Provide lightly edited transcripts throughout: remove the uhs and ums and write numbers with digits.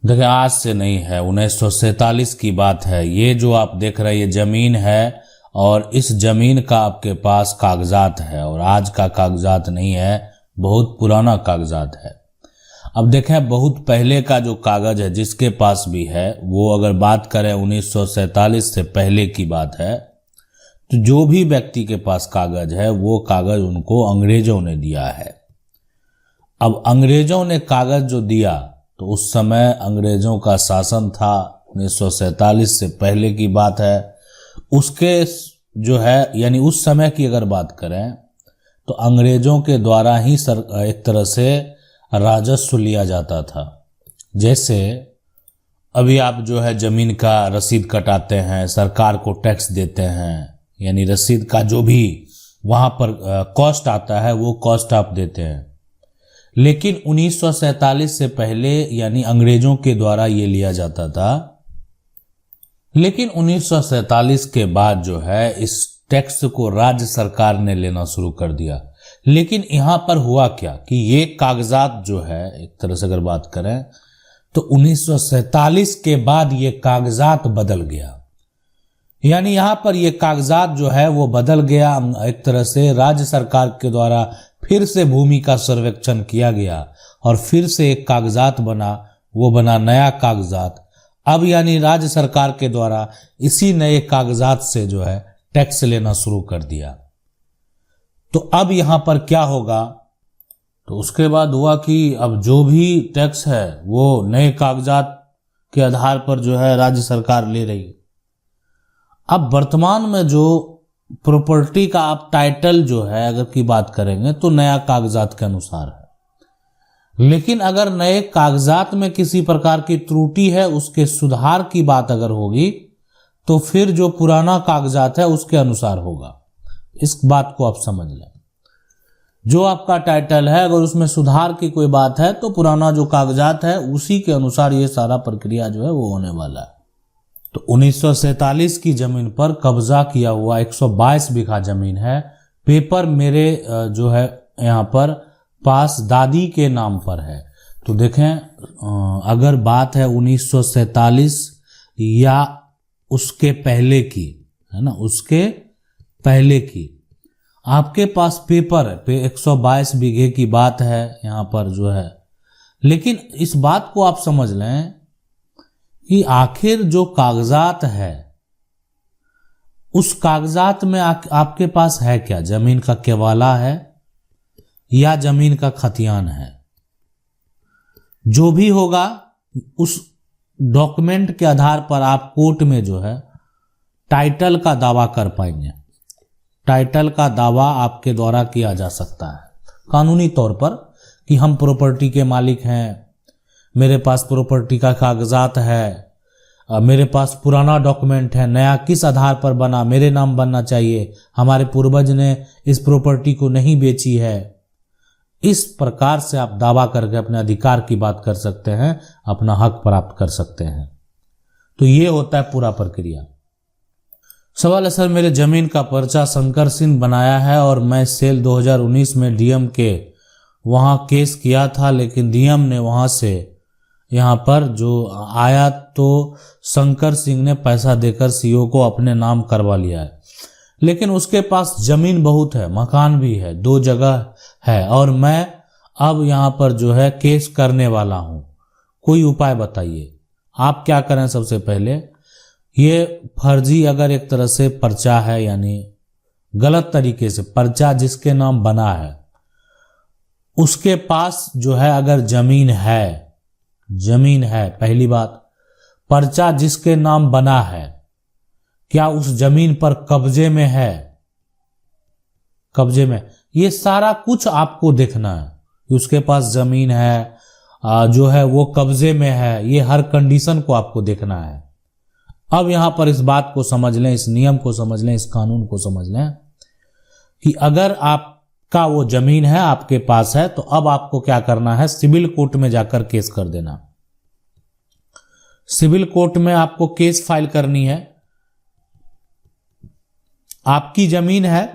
देखिए, आज से नहीं है, 1947 की बात है। ये जो आप देख रहे हैं ये जमीन है और इस जमीन का आपके पास कागजात है और आज का कागजात नहीं है, बहुत पुराना कागजात है। अब देखें, बहुत पहले का जो कागज है जिसके पास भी है, वो अगर बात करें 1947 से पहले की बात है, तो जो भी व्यक्ति के पास कागज है वो कागज उनको अंग्रेजों ने दिया है। अब अंग्रेजों ने कागज जो दिया तो उस समय अंग्रेजों का शासन था, 1947 से पहले की बात है। उसके जो है यानी उस समय की अगर बात करें तो अंग्रेजों के द्वारा ही एक तरह से राजस्व लिया जाता था। जैसे अभी आप जो है जमीन का रसीद कटाते हैं, सरकार को टैक्स देते हैं, यानी रसीद का जो भी वहां पर कॉस्ट आता है वो कॉस्ट आप देते हैं। लेकिन 1947 से पहले यानी अंग्रेजों के द्वारा ये लिया जाता था। लेकिन 1947 के बाद जो है इस टैक्स को राज्य सरकार ने लेना शुरू कर दिया। लेकिन यहां पर हुआ क्या कि ये कागजात जो है, एक तरह से अगर बात करें तो 1947 के बाद ये कागजात बदल गया। यानी यहां पर ये कागजात जो है वो बदल गया। एक तरह से राज्य सरकार के द्वारा फिर से भूमि का सर्वेक्षण किया गया और फिर से एक कागजात बना, वो बना नया कागजात। अब यानी राज्य सरकार के द्वारा इसी नए कागजात से जो है टैक्स लेना शुरू कर दिया। तो अब यहां पर क्या होगा, तो उसके बाद हुआ कि अब जो भी टैक्स है वो नए कागजात के आधार पर जो है राज्य सरकार ले रही है। अब वर्तमान में जो प्रॉपर्टी का आप टाइटल जो है अगर की बात करेंगे तो नया कागजात के अनुसार है। लेकिन अगर नए कागजात में किसी प्रकार की त्रुटि है, उसके सुधार की बात अगर होगी तो फिर जो पुराना कागजात है उसके अनुसार होगा। इस बात को आप समझ लें। जो आपका टाइटल है अगर उसमें सुधार की कोई बात है तो पुराना जो कागजात है उसी के अनुसार ये सारा प्रक्रिया जो है वो होने वाला है। तो 1947 की जमीन पर कब्जा किया हुआ 122 बीघा जमीन है। पेपर मेरे जो है यहाँ पर पास दादी के नाम पर है। तो देखें, अगर बात है 1947 या उसके पहले की, है ना, उसके पहले की आपके पास पेपर है पे 122 बीघे की बात है यहाँ पर जो है। लेकिन इस बात को आप समझ लें कि आखिर जो कागजात है उस कागजात में आपके पास है क्या? जमीन का केवाला है या जमीन का खतियान है? जो भी होगा उस डॉक्यूमेंट के आधार पर आप कोर्ट में जो है टाइटल का दावा कर पाएंगे। टाइटल का दावा आपके द्वारा किया जा सकता है कानूनी तौर पर कि हम प्रॉपर्टी के मालिक हैं, मेरे पास प्रॉपर्टी का कागजात है, मेरे पास पुराना डॉक्यूमेंट है, नया किस आधार पर बना, मेरे नाम बनना चाहिए, हमारे पूर्वज ने इस प्रॉपर्टी को नहीं बेची है। इस प्रकार से आप दावा करके अपने अधिकार की बात कर सकते हैं, अपना हक प्राप्त कर सकते हैं। तो ये होता है पूरा प्रक्रिया। सवाल है, सर मेरे जमीन का पर्चा शंकर सिंह बनाया है और मैं सेल 2019 में डीएम के वहां केस किया था, लेकिन डीएम ने वहां से यहाँ पर जो आया तो शंकर सिंह ने पैसा देकर सीओ को अपने नाम करवा लिया है। लेकिन उसके पास जमीन बहुत है, मकान भी है, 2 जगह है और मैं अब यहाँ पर जो है केस करने वाला हूँ। कोई उपाय बताइए। आप क्या करें? सबसे पहले ये फर्जी अगर एक तरह से पर्चा है, यानी गलत तरीके से पर्चा जिसके नाम बना है उसके पास जो है अगर जमीन है, पहली बात, पर्चा जिसके नाम बना है क्या उस जमीन पर कब्जे में है? कब्जे में, ये सारा कुछ आपको देखना है कि उसके पास जमीन है, जो है वो कब्जे में है, ये हर कंडीशन को आपको देखना है। अब यहां पर इस बात को समझ लें, इस नियम को समझ लें, इस कानून को समझ लें कि अगर आपका वो जमीन है, आपके पास है, तो अब आपको क्या करना है? सिविल कोर्ट में जाकर केस कर देना। सिविल कोर्ट में आपको केस फाइल करनी है। आपकी जमीन है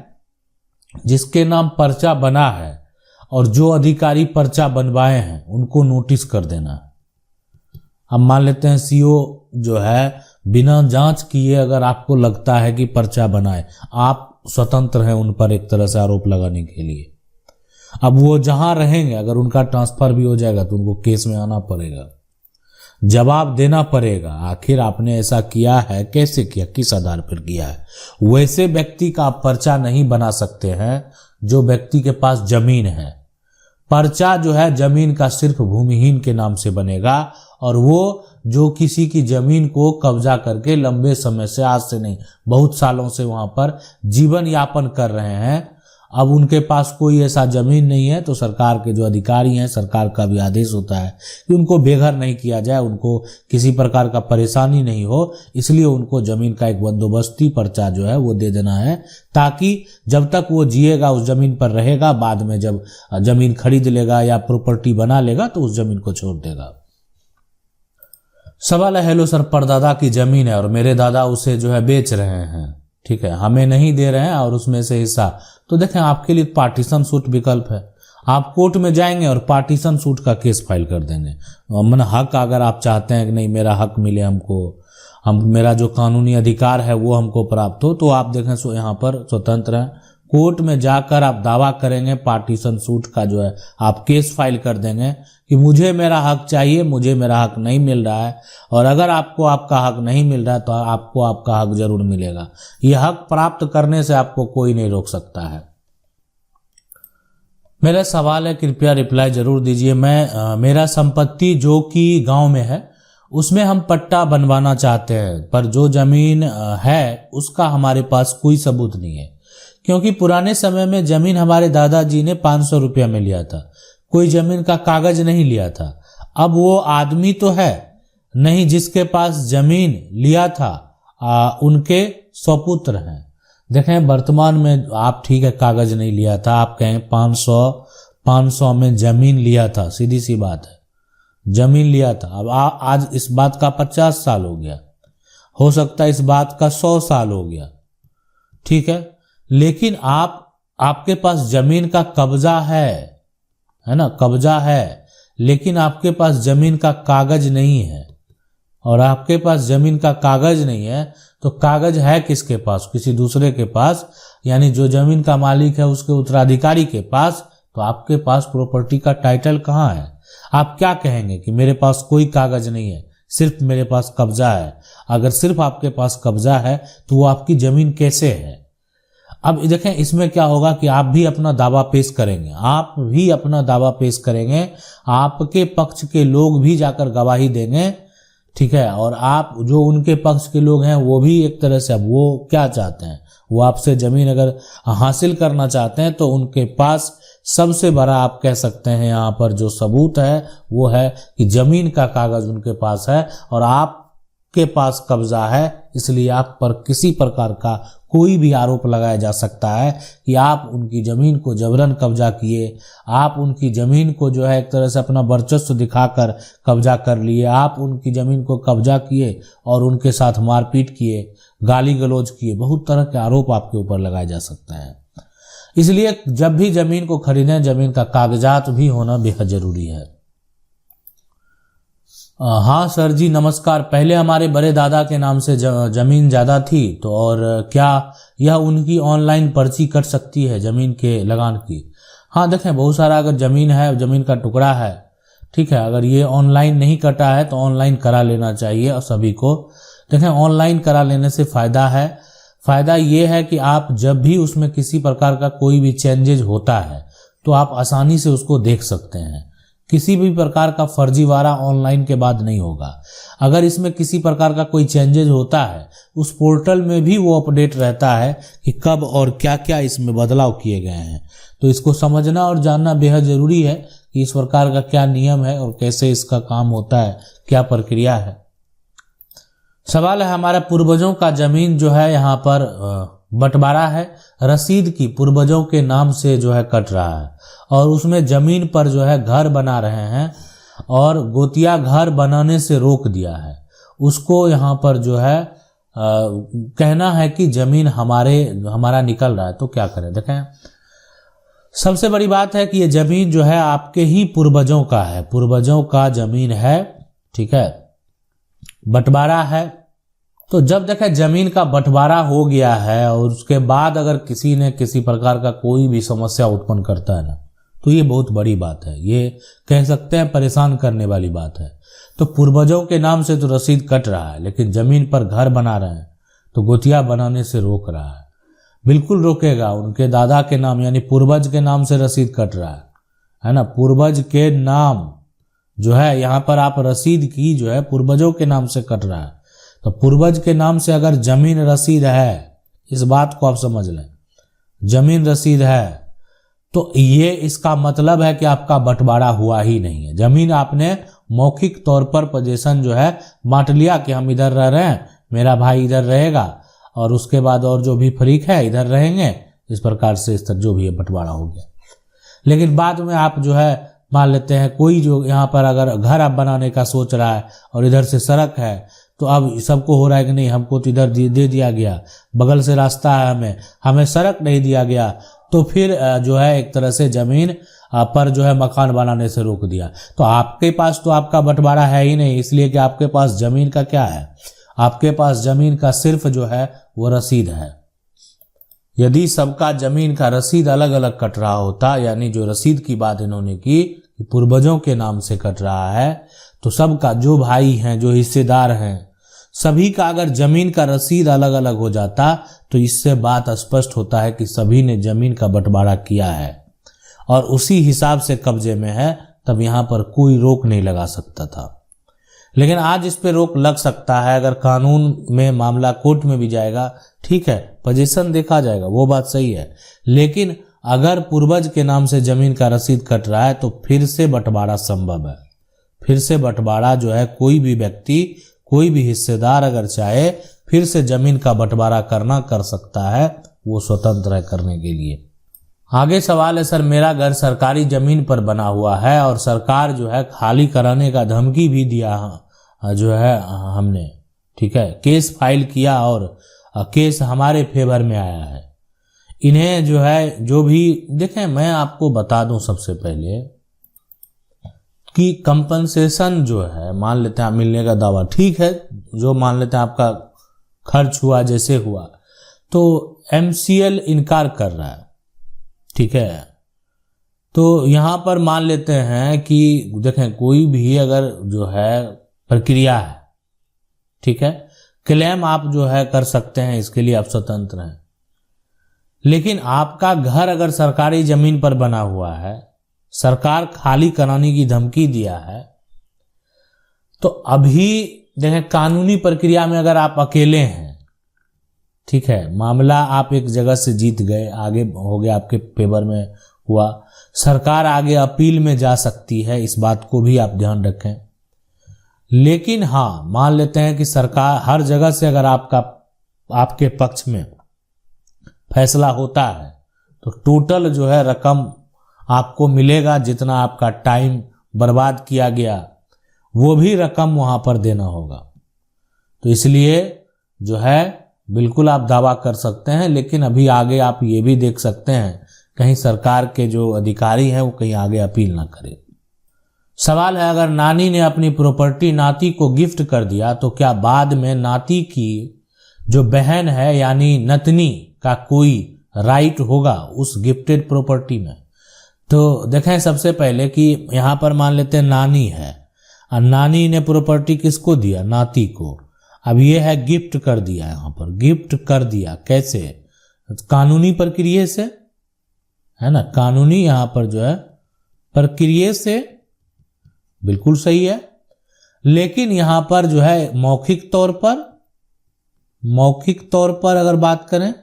जिसके नाम पर्चा बना है और जो अधिकारी पर्चा बनवाए हैं उनको नोटिस कर देना है। अब मान लेते हैं सीओ जो है बिना जांच किए अगर आपको लगता है कि पर्चा बनाए, आप स्वतंत्र हैं उन पर एक तरह से आरोप लगाने के लिए। अब वो जहां रहेंगे, अगर उनका ट्रांसफर भी हो जाएगा तो उनको केस में आना पड़ेगा, जवाब देना पड़ेगा, आखिर आपने ऐसा किया है, कैसे किया, किस आधार पर किया है। वैसे व्यक्ति का आप पर्चा नहीं बना सकते हैं जो व्यक्ति के पास जमीन है। पर्चा जो है जमीन का सिर्फ भूमिहीन के नाम से बनेगा, और वो जो किसी की जमीन को कब्जा करके लंबे समय से, आज से नहीं बहुत सालों से वहां पर जीवन यापन कर रहे हैं, अब उनके पास कोई ऐसा जमीन नहीं है, तो सरकार के जो अधिकारी हैं, सरकार का भी आदेश होता है कि उनको बेघर नहीं किया जाए, उनको किसी प्रकार का परेशानी नहीं हो, इसलिए उनको जमीन का एक बंदोबस्ती पर्चा जो है वो दे देना है, ताकि जब तक वो जिएगा उस जमीन पर रहेगा, बाद में जब जमीन खरीद लेगा या प्रॉपर्टी बना लेगा तो उस जमीन को छोड़ देगा। सवाल है, हेलो सर, परदादा की जमीन है और मेरे दादा उसे जो है बेच रहे हैं, ठीक है, हमें नहीं दे रहे हैं और उसमें से हिस्सा, तो देखें आपके लिए पार्टीशन सूट विकल्प है। आप कोर्ट में जाएंगे और पार्टीशन सूट का केस फाइल कर देंगे। मन हक अगर आप चाहते हैं कि नहीं मेरा हक मिले हमको, मेरा जो कानूनी अधिकार है वो हमको प्राप्त हो, तो आप देखें यहाँ पर स्वतंत्र हैं। कोर्ट में जाकर आप दावा करेंगे पार्टीशन सूट का, जो है आप केस फाइल कर देंगे कि मुझे मेरा हक चाहिए, मुझे मेरा हक नहीं मिल रहा है, और अगर आपको आपका हक नहीं मिल रहा है तो आपको आपका हक जरूर मिलेगा। यह हक प्राप्त करने से आपको कोई नहीं रोक सकता है। मेरा सवाल है, कृपया रिप्लाई जरूर दीजिए। मेरा संपत्ति जो कि गांव में है उसमें हम पट्टा बनवाना चाहते हैं, पर जो जमीन है उसका हमारे पास कोई सबूत नहीं है, क्योंकि पुराने समय में जमीन हमारे दादाजी ने 500 रुपया में लिया था, कोई जमीन का कागज नहीं लिया था। अब वो आदमी तो है नहीं जिसके पास जमीन लिया था, उनके सपुत्र हैं। देखें वर्तमान में आप ठीक है कागज नहीं लिया था, आप कहें 500 में जमीन लिया था, सीधी सी बात है, जमीन लिया था। अब आज इस बात का 50 साल हो गया, हो सकता है इस बात का 100 साल हो गया, ठीक है, लेकिन आपके पास जमीन का कब्जा है ना, कब्जा है, लेकिन आपके पास जमीन का कागज नहीं है। और आपके पास जमीन का कागज नहीं है तो कागज है किसके पास? किसी दूसरे के पास, यानी जो जमीन का मालिक है उसके उत्तराधिकारी के पास। तो आपके पास प्रॉपर्टी का टाइटल कहाँ है? आप क्या कहेंगे कि मेरे पास कोई कागज नहीं है, सिर्फ मेरे पास कब्जा है। अगर सिर्फ आपके पास कब्जा है तो वो आपकी जमीन कैसे है? अब देखें इसमें क्या होगा कि आप भी अपना दावा पेश करेंगे, आपके पक्ष के लोग भी जाकर गवाही देंगे, ठीक है, और आप जो उनके पक्ष के लोग हैं वो भी एक तरह से, अब वो क्या चाहते हैं, वो आपसे जमीन अगर हासिल करना चाहते हैं तो उनके पास सबसे बड़ा आप कह सकते हैं यहाँ पर जो सबूत है वो है कि जमीन का कागज उनके पास है और आपके पास कब्जा है। इसलिए आप पर किसी प्रकार का कोई भी आरोप लगाया जा सकता है कि आप उनकी जमीन को जबरन कब्जा किए, आप उनकी जमीन को जो है एक तरह से अपना वर्चस्व दिखाकर कब्जा कर लिए, आप उनकी जमीन को कब्जा किए और उनके साथ मारपीट किए, गाली गलौज किए, बहुत तरह के आरोप आपके ऊपर लगाए जा सकते हैं। इसलिए जब भी जमीन को खरीदें, जमीन का कागजात भी होना बेहद जरूरी है। हाँ सर जी नमस्कार, पहले हमारे बड़े दादा के नाम से जमीन ज्यादा थी, तो और क्या यह उनकी ऑनलाइन पर्ची कट सकती है जमीन के लगान की? हाँ देखें, बहुत सारा अगर जमीन है, जमीन का टुकड़ा है, ठीक है, अगर ये ऑनलाइन नहीं कटा है तो ऑनलाइन करा लेना चाहिए। और सभी को देखें ऑनलाइन करा लेने से फायदा है, फायदा ये है कि आप जब भी उसमें किसी प्रकार का कोई भी चेंजेज होता है तो आप आसानी से उसको देख सकते हैं। किसी भी प्रकार का फर्जीवाड़ा ऑनलाइन के बाद नहीं होगा। अगर इसमें किसी प्रकार का कोई चेंजेज होता है उस पोर्टल में भी वो अपडेट रहता है कि कब और क्या क्या इसमें बदलाव किए गए हैं। तो इसको समझना और जानना बेहद जरूरी है कि इस प्रकार का क्या नियम है और कैसे इसका काम होता है, क्या प्रक्रिया है। सवाल है, हमारे पूर्वजों का जमीन जो है यहाँ पर बंटवारा है, रसीद की पूर्वजों के नाम से जो है कट रहा है और उसमें जमीन पर जो है घर बना रहे हैं और गोतिया घर बनाने से रोक दिया है। उसको यहाँ पर जो है कहना है कि जमीन हमारा निकल रहा है, तो क्या करें? देखें सबसे बड़ी बात है कि ये जमीन जो है आपके ही पूर्वजों का है, पूर्वजों का जमीन है, ठीक है, बंटवारा है। तो जब देखें जमीन का बंटवारा हो गया है और उसके बाद अगर किसी ने किसी प्रकार का कोई भी समस्या उत्पन्न करता है ना, तो ये बहुत बड़ी बात है, ये कह सकते हैं परेशान करने वाली बात है। तो पूर्वजों के नाम से तो रसीद कट रहा है, लेकिन जमीन पर घर बना रहे हैं तो गोतिया बनाने से रोक रहा है। बिल्कुल रोकेगा, उनके दादा के नाम यानी पूर्वज के नाम से रसीद कट रहा है ना। पूर्वज के नाम जो है यहाँ पर आप रसीद की जो है पूर्वजों के नाम से कट रहा है। तो पूर्वज के नाम से अगर जमीन रसीद है, इस बात को आप समझ लें, जमीन रसीद है तो ये इसका मतलब है कि आपका बंटवारा हुआ ही नहीं है। जमीन आपने मौखिक तौर पर पोजीशन जो है बांट लिया कि हम इधर रह रहे हैं, मेरा भाई इधर रहेगा और उसके बाद और जो भी फरीक है इधर रहेंगे, इस प्रकार से इस तरह जो भी है बंटवारा हो गया। लेकिन बाद में आप जो है मान लेते हैं कोई जो यहाँ पर अगर घर आप बनाने का सोच रहा है और इधर से सड़क है, तो अब सबको हो रहा है कि नहीं हमको तो इधर दे दिया गया, बगल से रास्ता है, हमें सड़क नहीं दिया गया, तो फिर जो है एक तरह से जमीन पर जो है मकान बनाने से रोक दिया। तो आपके पास तो आपका बंटवारा है ही नहीं, इसलिए कि आपके पास जमीन का क्या है, आपके पास जमीन का सिर्फ जो है वो रसीद है। यदि सबका जमीन का रसीद अलग अलग कट रहा होता, यानी जो रसीद की बात इन्होंने की पूर्वजों के नाम से कट रहा है, तो सबका जो भाई हैं जो हिस्सेदार हैं सभी का अगर जमीन का रसीद अलग अलग हो जाता, तो इससे बात स्पष्ट होता है कि सभी ने जमीन का बंटवारा किया है और उसी हिसाब से कब्जे में है, तब यहाँ पर कोई रोक नहीं लगा सकता था। लेकिन आज इस पे रोक लग सकता है, अगर कानून में मामला कोर्ट में भी जाएगा, ठीक है, पोजीशन देखा जाएगा, वो बात सही है। लेकिन अगर पूर्वज के नाम से जमीन का रसीद कट रहा है तो फिर से बंटवारा संभव है। फिर से बंटवारा जो है कोई भी व्यक्ति, कोई भी हिस्सेदार अगर चाहे फिर से जमीन का बंटवारा करना कर सकता है, वो स्वतंत्र है करने के लिए। आगे सवाल है, सर मेरा घर सरकारी जमीन पर बना हुआ है और सरकार जो है खाली कराने का धमकी भी दिया जो है हमने, ठीक है, केस फाइल किया और केस हमारे फेवर में आया है। इन्हें जो है जो भी देखें, मैं आपको बता दूं सबसे पहले कि कंपनसेशन जो है मान लेते हैं मिलने का दावा, ठीक है, जो मान लेते हैं आपका खर्च हुआ जैसे हुआ, तो MCL इनकार कर रहा है, ठीक है। तो यहाँ पर मान लेते हैं कि देखें कोई भी अगर जो है प्रक्रिया है, ठीक है, क्लेम आप जो है कर सकते हैं, इसके लिए आप स्वतंत्र हैं। लेकिन आपका घर अगर सरकारी जमीन पर बना हुआ है, सरकार खाली कराने की धमकी दिया है, तो अभी देखें कानूनी प्रक्रिया में अगर आप अकेले हैं, ठीक है, मामला आप एक जगह से जीत गए, आगे हो गया आपके फेवर में हुआ, सरकार आगे अपील में जा सकती है, इस बात को भी आप ध्यान रखें। लेकिन हाँ, मान लेते हैं कि सरकार हर जगह से अगर आपके पक्ष में फैसला होता है तो टोटल जो है रकम आपको मिलेगा, जितना आपका टाइम बर्बाद किया गया वो भी रकम वहां पर देना होगा। तो इसलिए जो है बिल्कुल आप दावा कर सकते हैं, लेकिन अभी आगे आप ये भी देख सकते हैं कहीं सरकार के जो अधिकारी हैं वो कहीं आगे अपील ना करें। सवाल है, अगर नानी ने अपनी प्रॉपर्टी नाती को गिफ्ट कर दिया तो क्या बाद में नाती की जो बहन है यानी नतनी का कोई राइट होगा उस गिफ्टेड प्रॉपर्टी में? तो देखें सबसे पहले कि यहाँ पर मान लेते हैं नानी है और नानी ने प्रॉपर्टी किसको दिया? नाती को। अब ये है गिफ्ट कर दिया, यहाँ पर गिफ्ट कर दिया कैसे? कानूनी प्रक्रिया से, है ना, कानूनी यहाँ पर जो है प्रक्रिया से बिल्कुल सही है। लेकिन यहाँ पर जो है मौखिक तौर पर अगर बात करें,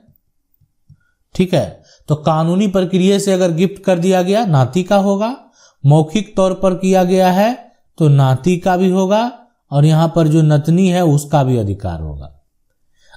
ठीक है, तो कानूनी प्रक्रिया से अगर गिफ्ट कर दिया गया नाती का होगा, मौखिक तौर पर किया गया है तो नाती का भी होगा और यहां पर जो नतनी है उसका भी अधिकार होगा।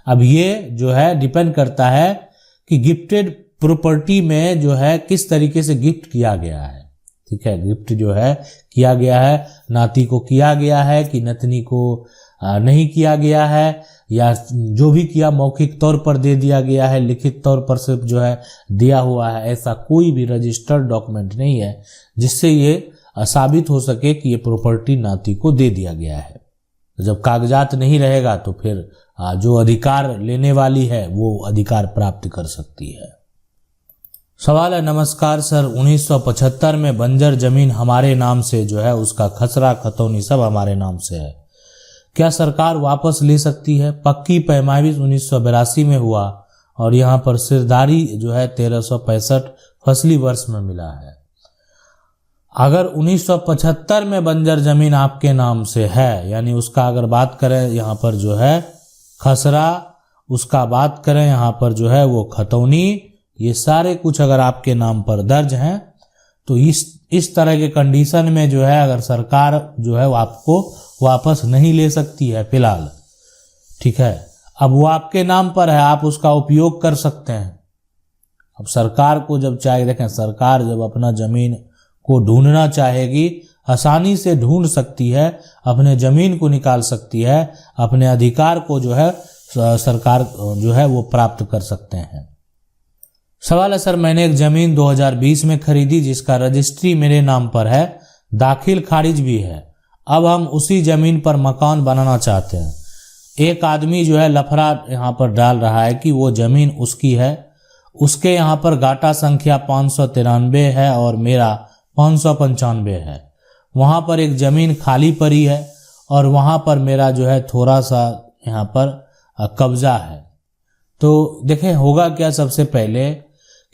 अब ये जो है डिपेंड करता है कि गिफ्टेड प्रॉपर्टी में जो है किस तरीके से गिफ्ट किया गया है, ठीक है, गिफ्ट जो है किया गया है नाती को किया गया है कि नतनी को नहीं किया गया है, या जो भी किया मौखिक तौर पर दे दिया गया है, लिखित तौर पर सिर्फ जो है दिया हुआ है। ऐसा कोई भी रजिस्टर्ड डॉक्यूमेंट नहीं है जिससे ये साबित हो सके कि ये प्रॉपर्टी नाती को दे दिया गया है। तो जब कागजात नहीं रहेगा तो फिर जो अधिकार लेने वाली है वो अधिकार प्राप्त कर सकती है। सवाल है, नमस्कार सर, 1975 में बंजर जमीन हमारे नाम से जो है उसका खसरा खतौनी सब हमारे नाम से है, क्या सरकार वापस ले सकती है? पक्की पैमाइश 1982 में हुआ और यहाँ पर सिरदारी जो है 1365 फसली वर्ष में मिला है। अगर 1975 में बंजर जमीन आपके नाम से है, यानी उसका अगर बात करें यहाँ पर जो है खसरा, उसका बात करें यहाँ पर जो है वो खतौनी, ये सारे कुछ अगर आपके नाम पर दर्ज हैं तो इस तरह के कंडीशन में जो है अगर सरकार जो है वो आपको वापस नहीं ले सकती है फिलहाल, ठीक है। अब वो आपके नाम पर है, आप उसका उपयोग कर सकते हैं। अब सरकार को जब चाहे, देखें सरकार जब अपना जमीन को ढूंढना चाहेगी आसानी से ढूंढ सकती है, अपने जमीन को निकाल सकती है, अपने अधिकार को जो है सरकार जो है वो प्राप्त कर सकते हैं। सवाल है, सर मैंने एक जमीन 2020 में खरीदी जिसका रजिस्ट्री मेरे नाम पर है, दाखिल खारिज भी है, अब हम उसी जमीन पर मकान बनाना चाहते हैं। एक आदमी जो है लफड़ा यहाँ पर डाल रहा है कि वो जमीन उसकी है, उसके यहाँ पर गाटा संख्या 593 है और मेरा 595 है। वहाँ पर एक ज़मीन खाली पड़ी है और वहाँ पर मेरा जो है थोड़ा सा यहाँ पर कब्जा है। तो देखें होगा क्या, सबसे पहले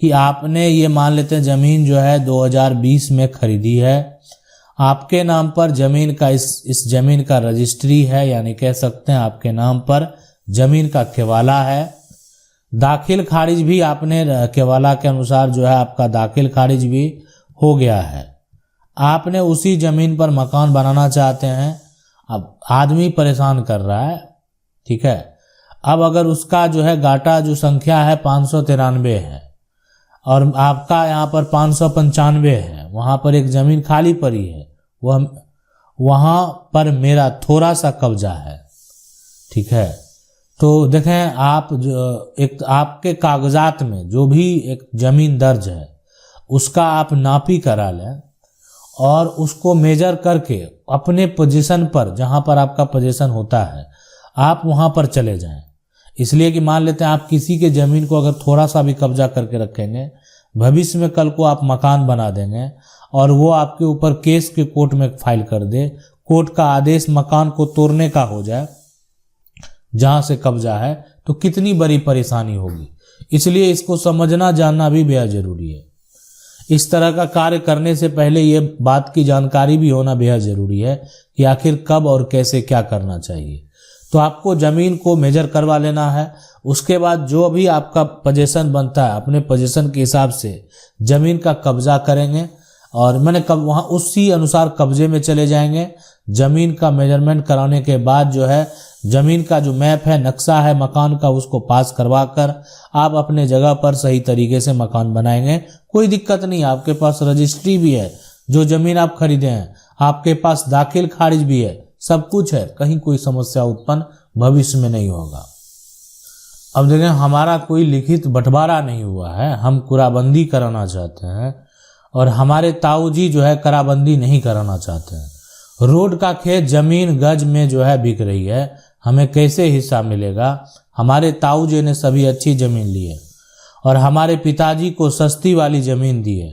कि आपने ये मान लेते हैं ज़मीन जो है 2020 में खरीदी है, आपके नाम पर ज़मीन का इस ज़मीन का रजिस्ट्री है, यानी कह सकते हैं आपके नाम पर ज़मीन का केवाला है। दाखिल खारिज भी आपने केवाला के अनुसार जो है आपका दाखिल खारिज भी हो गया है। आपने उसी ज़मीन पर मकान बनाना चाहते हैं। अब आदमी परेशान कर रहा है, ठीक है। अब अगर उसका जो है गाटा जो संख्या है 593 है और आपका यहाँ पर 595 है, वहाँ पर एक ज़मीन खाली पड़ी है, वहाँ पर मेरा थोड़ा सा कब्जा है, ठीक है। तो देखें आप जो एक आपके कागजात में जो भी एक ज़मीन दर्ज है उसका आप नापी करा लें और उसको मेजर करके अपने पोजीशन पर, जहाँ पर आपका पोजीशन होता है, आप वहाँ पर चले जाएं। इसलिए कि मान लेते हैं आप किसी के ज़मीन को अगर थोड़ा सा भी कब्जा करके रखेंगे, भविष्य में कल को आप मकान बना देंगे और वो आपके ऊपर केस के कोर्ट में फाइल कर दे, कोर्ट का आदेश मकान को तोड़ने का हो जाए जहाँ से कब्जा है, तो कितनी बड़ी परेशानी होगी। इसलिए इसको समझना जानना भी बेहद ज़रूरी है। इस तरह का कार्य करने से पहले ये बात की जानकारी भी होना बेहद ज़रूरी है कि आखिर कब और कैसे क्या करना चाहिए। तो आपको ज़मीन को मेजर करवा लेना है, उसके बाद जो भी आपका पोजीशन बनता है अपने पोजीशन के हिसाब से ज़मीन का कब्जा करेंगे और मैंने कब वहाँ उसी अनुसार कब्जे में चले जाएंगे। ज़मीन का मेजरमेंट कराने के बाद जो है ज़मीन का जो मैप है, नक्शा है मकान का, उसको पास करवा कर आप अपने जगह पर सही तरीके से मकान बनाएंगे। कोई दिक्कत नहीं, आपके पास रजिस्ट्री भी है, जो ज़मीन आप खरीदे हैं आपके पास दाखिल खारिज भी है, सब कुछ है, कहीं कोई समस्या उत्पन्न भविष्य में नहीं होगा। अब देखें हमारा कोई लिखित बंटवारा नहीं हुआ है, हम कुराबंदी कराना चाहते हैं और हमारे ताऊजी जो है कराबंदी नहीं कराना चाहते हैं। रोड का खेत ज़मीन गज में जो है बिक रही है, हमें कैसे हिस्सा मिलेगा? हमारे ताऊजी ने सभी अच्छी ज़मीन ली है और हमारे पिताजी को सस्ती वाली ज़मीन दी है,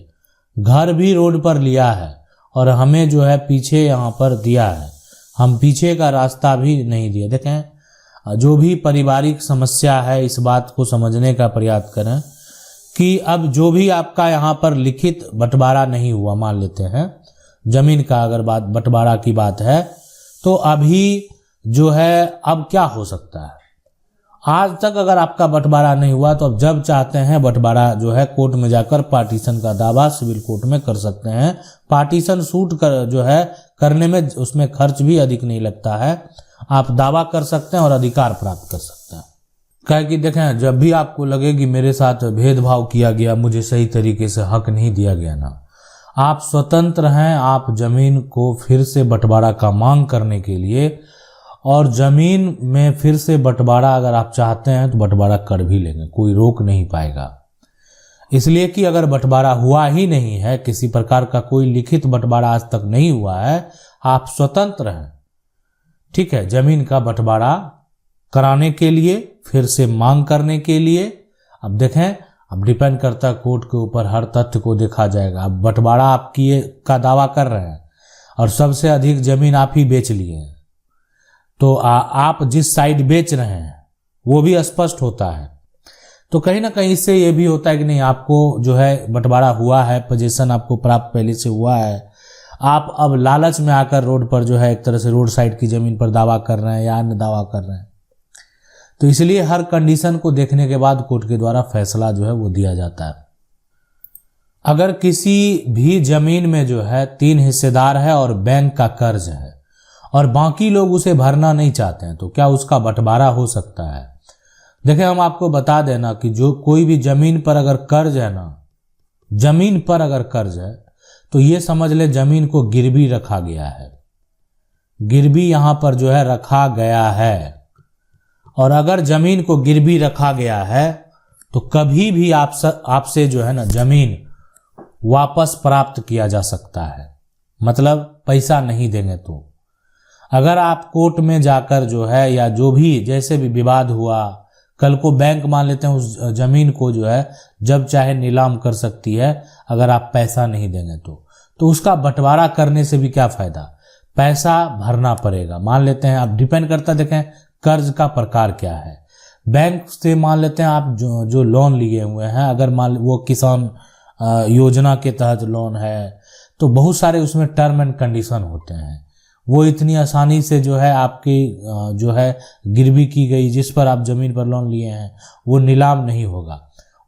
घर भी रोड पर लिया है और हमें जो है पीछे यहाँ पर दिया है, हम पीछे का रास्ता भी नहीं दिया। देखें जो भी पारिवारिक समस्या है इस बात को समझने का प्रयास करें कि अब जो भी आपका यहाँ पर लिखित बंटवारा नहीं हुआ, मान लेते हैं ज़मीन का अगर बात बंटवारा की बात है, तो अभी जो है अब क्या हो सकता है। आज तक अगर आपका बंटवारा नहीं हुआ तो अब जब चाहते हैं बंटवारा जो है कोर्ट में जाकर पार्टीशन का दावा सिविल कोर्ट में कर सकते हैं। पार्टीशन सूट कर जो है करने में उसमें खर्च भी अधिक नहीं लगता है, आप दावा कर सकते हैं और अधिकार प्राप्त कर सकते हैं। क्या कि देखें जब भी आपको लगे कि मेरे साथ भेदभाव किया गया, मुझे सही तरीके से हक नहीं दिया गया ना, आप स्वतंत्र हैं, आप जमीन को फिर से बंटवारा का मांग करने के लिए और ज़मीन में फिर से बंटवारा अगर आप चाहते हैं तो बंटवारा कर भी लेंगे, कोई रोक नहीं पाएगा। इसलिए कि अगर बंटवारा हुआ ही नहीं है, किसी प्रकार का कोई लिखित बंटवारा आज तक नहीं हुआ है, आप स्वतंत्र हैं, ठीक है, जमीन का बंटवारा कराने के लिए, फिर से मांग करने के लिए। अब देखें, अब डिपेंड करता है कोर्ट के ऊपर, हर तथ्य को देखा जाएगा। अब बंटवारा आपकी का दावा कर रहे हैं और सबसे अधिक जमीन आप ही बेच लिए हैं, तो आप जिस साइड बेच रहे हैं वो भी स्पष्ट होता है। तो कहीं ना कहीं इससे ये भी होता है कि नहीं, आपको जो है बंटवारा हुआ है, पोजीशन आपको प्राप्त पहले से हुआ है, आप अब लालच में आकर रोड पर जो है एक तरह से रोड साइड की जमीन पर दावा कर रहे हैं या अन्य दावा कर रहे हैं। तो इसलिए हर कंडीशन को देखने के बाद कोर्ट के द्वारा फैसला जो है वो दिया जाता है। अगर किसी भी जमीन में जो है 3 हिस्सेदार है और बैंक का कर्ज है और बाकी लोग उसे भरना नहीं चाहते हैं, तो क्या उसका बंटवारा हो सकता है? देखिए, हम आपको बता देना कि जो कोई भी जमीन पर अगर कर्ज है ना, जमीन पर अगर कर्ज है तो ये समझ ले जमीन को गिरवी रखा गया है, गिरवी यहां पर जो है रखा गया है। और अगर जमीन को गिरवी रखा गया है तो कभी भी आपसे जो है ना जमीन वापस प्राप्त किया जा सकता है, मतलब पैसा नहीं देंगे तो। अगर आप कोर्ट में जाकर जो है या जो भी जैसे भी विवाद हुआ, कल को बैंक मान लेते हैं उस जमीन को जो है जब चाहे नीलाम कर सकती है, अगर आप पैसा नहीं देंगे तो उसका बंटवारा करने से भी क्या फायदा, पैसा भरना पड़ेगा। मान लेते हैं, आप डिपेंड करता, देखें कर्ज का प्रकार क्या है। बैंक से मान लेते हैं आप जो लोन लिए हुए हैं, अगर मान वो किसान योजना के तहत लोन है तो बहुत सारे उसमें टर्म एंड कंडीशन होते हैं। वो इतनी आसानी से जो है आपकी जो है गिरवी की गई जिस पर आप जमीन पर लोन लिए हैं वो नीलाम नहीं होगा।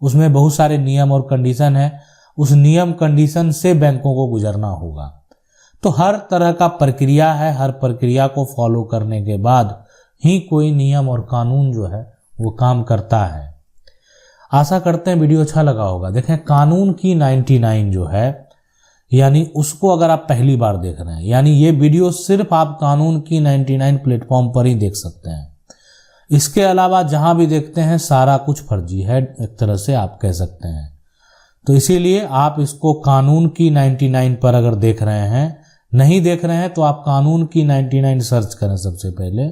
उसमें बहुत सारे नियम और कंडीशन है, उस नियम कंडीशन से बैंकों को गुजरना होगा। तो हर तरह का प्रक्रिया है, हर प्रक्रिया को फॉलो करने के बाद ही कोई नियम और कानून जो है वो काम करता है। आशा करते हैं वीडियो अच्छा लगा होगा। देखें, कानून की 99 जो है, यानी उसको अगर आप पहली बार देख रहे हैं, यानी ये वीडियो सिर्फ आप कानून की 99 प्लेटफॉर्म पर ही देख सकते हैं। इसके अलावा जहां भी देखते हैं सारा कुछ फर्जी है, एक तरह से आप कह सकते हैं। तो इसीलिए आप इसको कानून की 99 पर अगर देख रहे हैं, नहीं देख रहे हैं तो आप कानून की 99 सर्च करें सबसे पहले,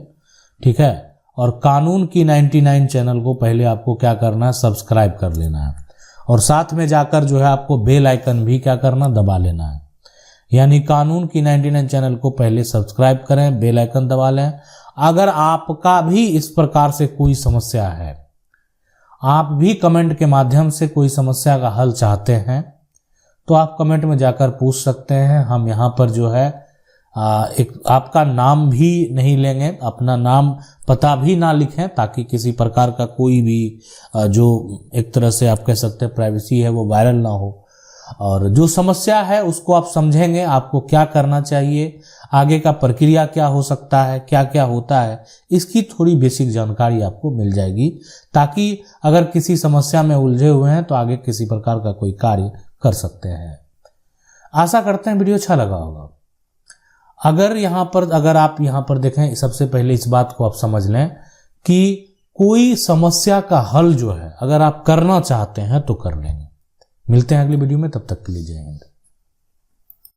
ठीक है। और कानून की 99 चैनल को पहले आपको क्या करना है, सब्सक्राइब कर लेना है और साथ में जाकर जो है आपको बेल आइकन भी क्या करना, दबा लेना है। यानी कानून की 99 चैनल को पहले सब्सक्राइब करें, बेल आइकन दबा लें। अगर आपका भी इस प्रकार से कोई समस्या है, आप भी कमेंट के माध्यम से कोई समस्या का हल चाहते हैं, तो आप कमेंट में जाकर पूछ सकते हैं। हम यहाँ पर जो है एक आपका नाम भी नहीं लेंगे, अपना नाम पता भी ना लिखें, ताकि किसी प्रकार का कोई भी जो एक तरह से आप कह सकते हैं प्राइवेसी है वो वायरल ना हो। और जो समस्या है उसको आप समझेंगे, आपको क्या करना चाहिए, आगे का प्रक्रिया क्या हो सकता है, क्या क्या होता है, इसकी थोड़ी बेसिक जानकारी आपको मिल जाएगी, ताकि अगर किसी समस्या में उलझे हुए हैं तो आगे किसी प्रकार का कोई कार्य कर सकते हैं। आशा करते हैं वीडियो अच्छा लगा होगा। अगर आप यहाँ पर देखें, सबसे पहले इस बात को आप समझ लें कि कोई समस्या का हल जो है अगर आप करना चाहते हैं तो कर लेंगे। मिलते हैं अगली वीडियो में, तब तक के लिए जय हिंद।